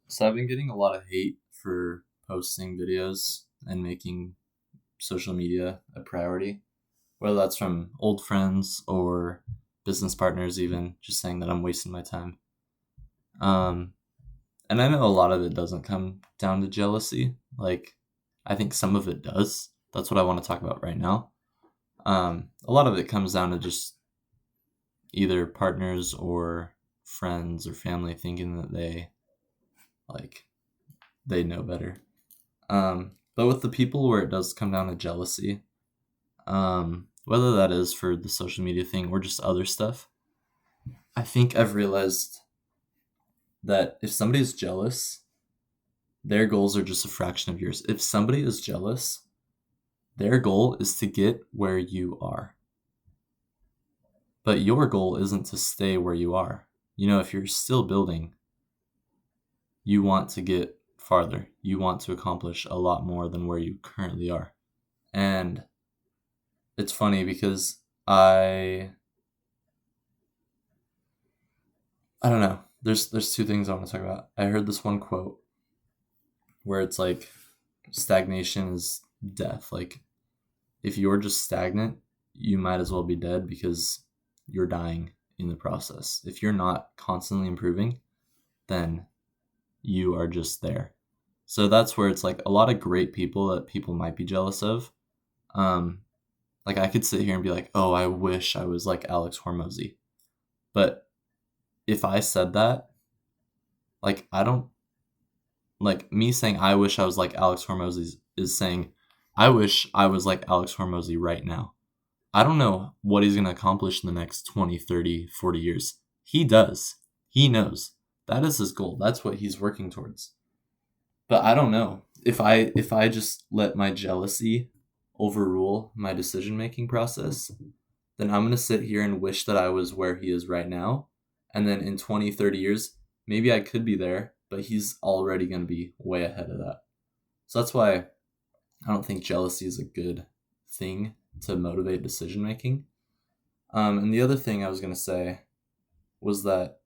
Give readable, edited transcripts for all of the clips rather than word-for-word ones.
So I've been getting a lot of hate for posting videos and making social media a priority, whether that's from old friends or business partners, even just saying that I'm wasting my time. Um, and I know a lot of it doesn't come down to jealousy. Like, I think some of it does. That's what I want to talk about right now. A lot of it comes down to just either partners or friends or family thinking that like they know better. But with the people where it does come down to jealousy, whether that is for the social media thing or just other stuff, I think I've realized that if somebody's jealous, their goals are just a fraction of yours. If somebody is jealous, their goal is to get where you are. But your goal isn't to stay where you are. If you're still building, you want to get farther. You want to accomplish a lot more than where you currently are. And it's funny because I don't know. There's two things I want to talk about. I heard this one quote where it's like stagnation is death. Like if you're just stagnant, you might as well be dead because you're dying in the process. If you're not constantly improving, then you are just there. So that's where it's like a lot of great people that people might be jealous of. Um, like I could sit here and be like, "Oh, I wish I was like Alex Hormozy," but if I said that, like I don't like me saying I wish I was like Alex Hormozy is saying I wish I was like Alex Hormozy right now. I don't know what he's going to accomplish in the next 20, 30, 40 years. He does. He knows. That is his goal. That's what he's working towards. But I don't know. If I just let my jealousy overrule my decision-making process, then I'm going to sit here and wish that I was where he is right now. And then in 20, 30 years, maybe I could be there, but he's already going to be way ahead of that. So that's why I don't think jealousy is a good thing to motivate decision making. And the other thing I was going to say was that,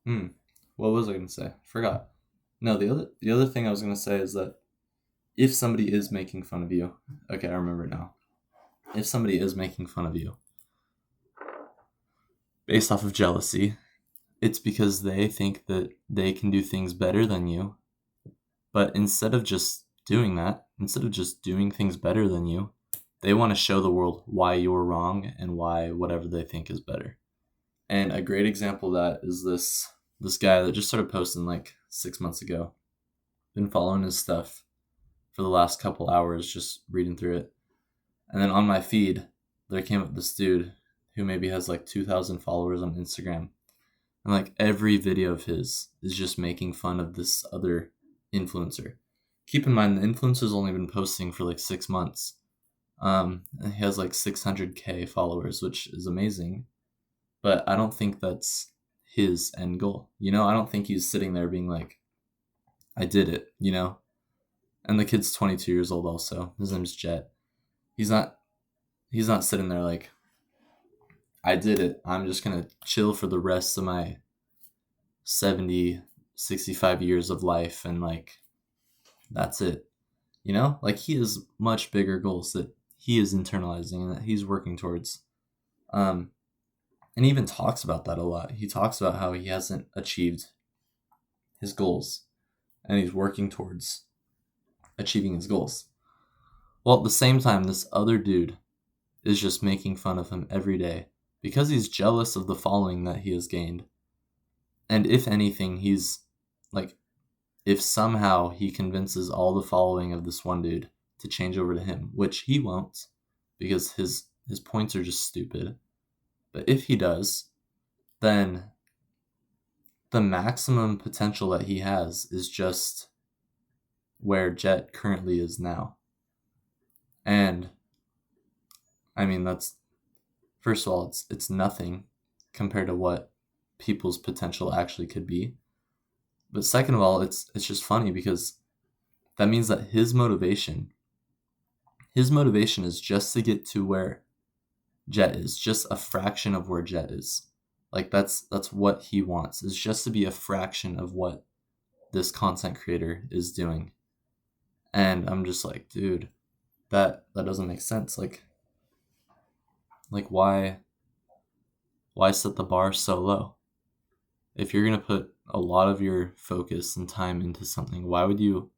hmm, what was I going to say? I forgot. No, the other thing I was going to say is that if somebody is making fun of you, okay, I remember now. If somebody is making fun of you based off of jealousy, it's because they think that they can do things better than you. But instead of just doing things better than you, they want to show the world why you're wrong and why whatever they think is better. And a great example of that is this guy that just started posting like 6 months ago. Been following his stuff for the last couple hours, just reading through it. And then on my feed, there came up this dude who maybe has like 2,000 followers on Instagram. And like every video of his is just making fun of this other influencer. Keep in mind, the influencer's only been posting for like 6 months. And he has like 600K followers, which is amazing. But I don't think that's his end goal. I don't think he's sitting there being like, I did it. And the kid's 22 years old also. His name's Jet. He's not he's not sitting there like, I did it. I'm just going to chill for the rest of my 70, 65 years of life and like that's it. Like he has much bigger goals that he is internalizing and that he's working towards. Um and he even talks about that a lot. He talks about how he hasn't achieved his goals and he's working towards achieving his goals. Well, at the same time, this other dude is just making fun of him every day because he's jealous of the following that he has gained. And if anything, he's like, if somehow he convinces all the following of this one dude to change over to him, which he won't because his points are just stupid. But if he does, then the maximum potential that he has is just where Jet currently is now. And I mean, that's, first of all, it's nothing compared to what people's potential actually could be. But second of all, it's just funny because that means that his motivation is just to get to where Jet is, just a fraction of where Jet is. Like that's what he wants, is just to be a fraction of what this content creator is doing. And I'm just like, dude, that doesn't make sense. Like why set the bar so low? If you're going to put a lot of your focus and time into something, why would you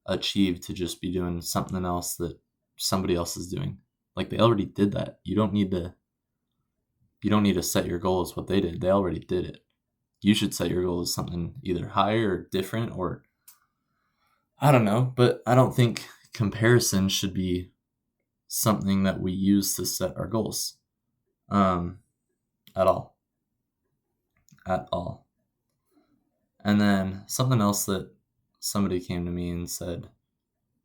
achieve to just be doing something else that somebody else is doing? Like they already did that. You don't need to set your goal as what they did. They already did it. You should set your goal as something either higher or different, or I don't know, but I don't think comparison should be something that we use to set our goals. At all. And then something else that somebody came to me and said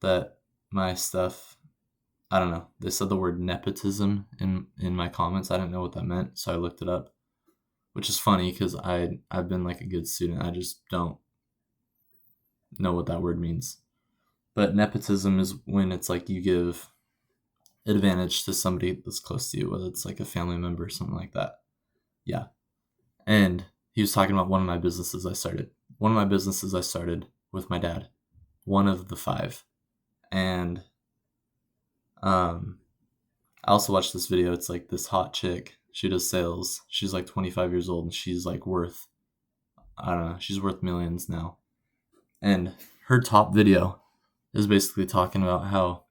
that my stuff, I don't know, they said the word nepotism in my comments. I didn't know what that meant, so I looked it up, which is funny because I've been like a good student. I just don't know what that word means. But nepotism is when it's like you give advantage to somebody that's close to you, whether it's like a family member or something like that. Yeah. And he was talking about one of my businesses I started. One of my businesses I started with my dad. One of the 5. And I also watched this video. It's like this hot chick. She does sales. She's like 25 years old and she's like worth, I don't know, she's worth millions now. And her top video is basically talking about how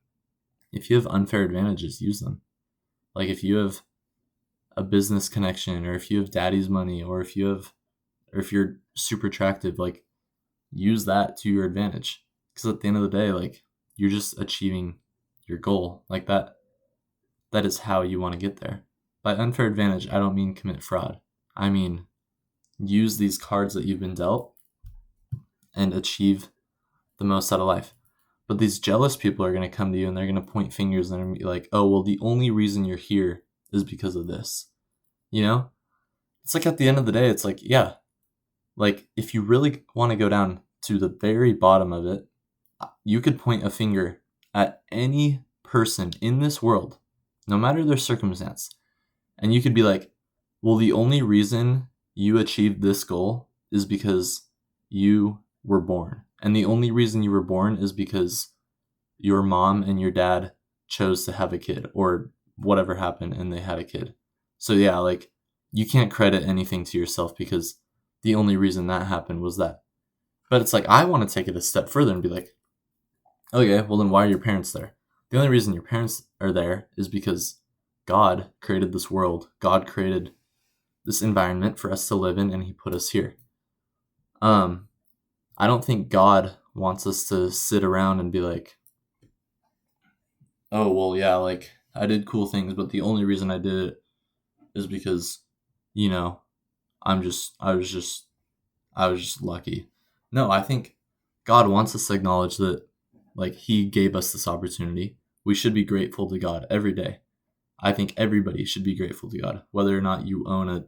if you have unfair advantages, use them. Like if you have a business connection, or if you have daddy's money, or if you're super attractive, like use that to your advantage. Because at the end of the day, like you're just achieving your goal. Like that is how you want to get there. By unfair advantage, I don't mean commit fraud. I mean use these cards that you've been dealt and achieve the most out of life. But these jealous people are going to come to you and they're going to point fingers and be like, oh, well, the only reason you're here is because of this. You know? It's like at the end of the day, it's like, yeah, like if you really want to go down to the very bottom of it, you could point a finger at any person in this world, no matter their circumstance, and you could be like, well, the only reason you achieved this goal is because you were born. And the only reason you were born is because your mom and your dad chose to have a kid, or whatever happened and they had a kid. So yeah, like you can't credit anything to yourself because the only reason that happened was that. But it's like, I want to take it a step further and be like, okay, well then why are your parents there? The only reason your parents are there is because God created this world. God created this environment for us to live in, and he put us here. I don't think God wants us to sit around and be like, oh, well, yeah, like I did cool things, but the only reason I did it is because, you know, I was just lucky. No, I think God wants us to acknowledge that, like, he gave us this opportunity. We should be grateful to God every day. I think everybody should be grateful to God, whether or not you own a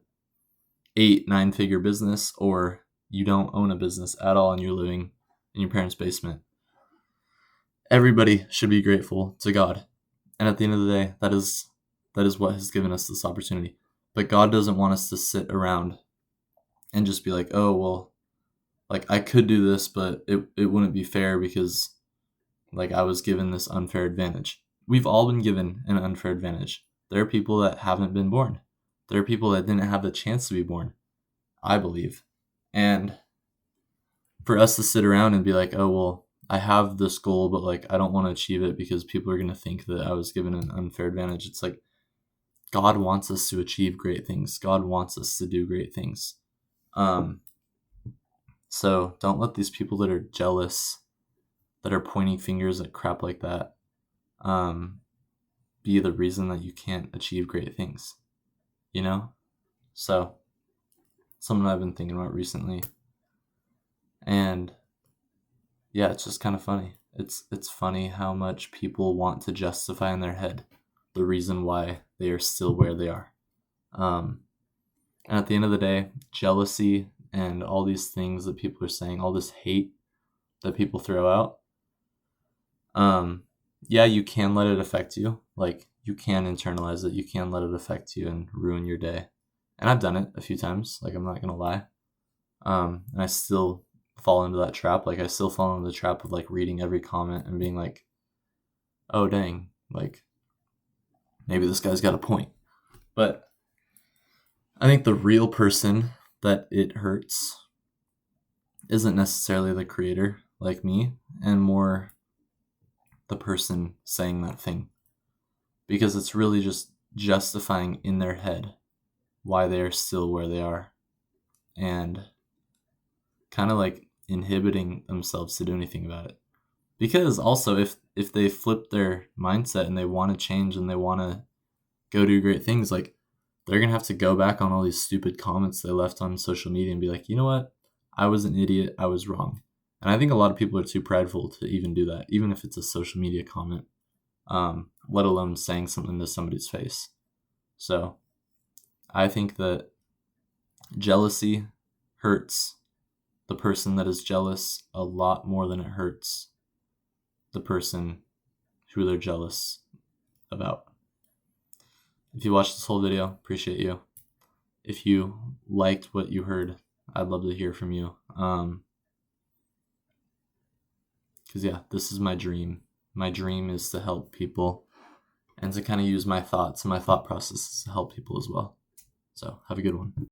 8-9 figure business or you don't own a business at all and you're living in your parents' basement. Everybody should be grateful to God. And at the end of the day, that is what has given us this opportunity. But God doesn't want us to sit around and just be like, oh, well, like I could do this, but it wouldn't be fair because like I was given this unfair advantage. We've all been given an unfair advantage. There are people that haven't been born. There are people that didn't have the chance to be born, I believe. And for us to sit around and be like, oh, well, I have this goal, but like I don't want to achieve it because people are going to think that I was given an unfair advantage. It's like God wants us to achieve great things. God wants us to do great things. So don't let these people that are jealous, that are pointing fingers at crap like that, be the reason that you can't achieve great things, you know? So something I've been thinking about recently. And yeah, it's just kind of funny. It's funny how much people want to justify in their head the reason why they are still where they are. And at the end of the day, jealousy and all these things that people are saying, all this hate that people throw out, yeah, you can let it affect you. Like, you can internalize it. You can let it affect you and ruin your day And I've done it a few times, like I'm not gonna lie. And I still fall into that trap. Like I still fall into the trap of like reading every comment and being like, oh dang, like maybe this guy's got a point. But I think the real person that it hurts isn't necessarily the creator like me, and more the person saying that thing. Because it's really just justifying in their head why they are still where they are, and kind of like inhibiting themselves to do anything about it. Because also if they flip their mindset and they want to change and they want to go do great things, like they're gonna have to go back on all these stupid comments they left on social media and be like, you know what, I was an idiot, I was wrong. And I think a lot of people are too prideful to even do that, even if it's a social media comment, let alone saying something to somebody's face. So I think that jealousy hurts the person that is jealous a lot more than it hurts the person who they're jealous about. If you watched this whole video, appreciate you. If you liked what you heard, I'd love to hear from you. Because yeah, this is my dream. My dream is to help people and to kind of use my thoughts and my thought processes to help people as well. So have a good one.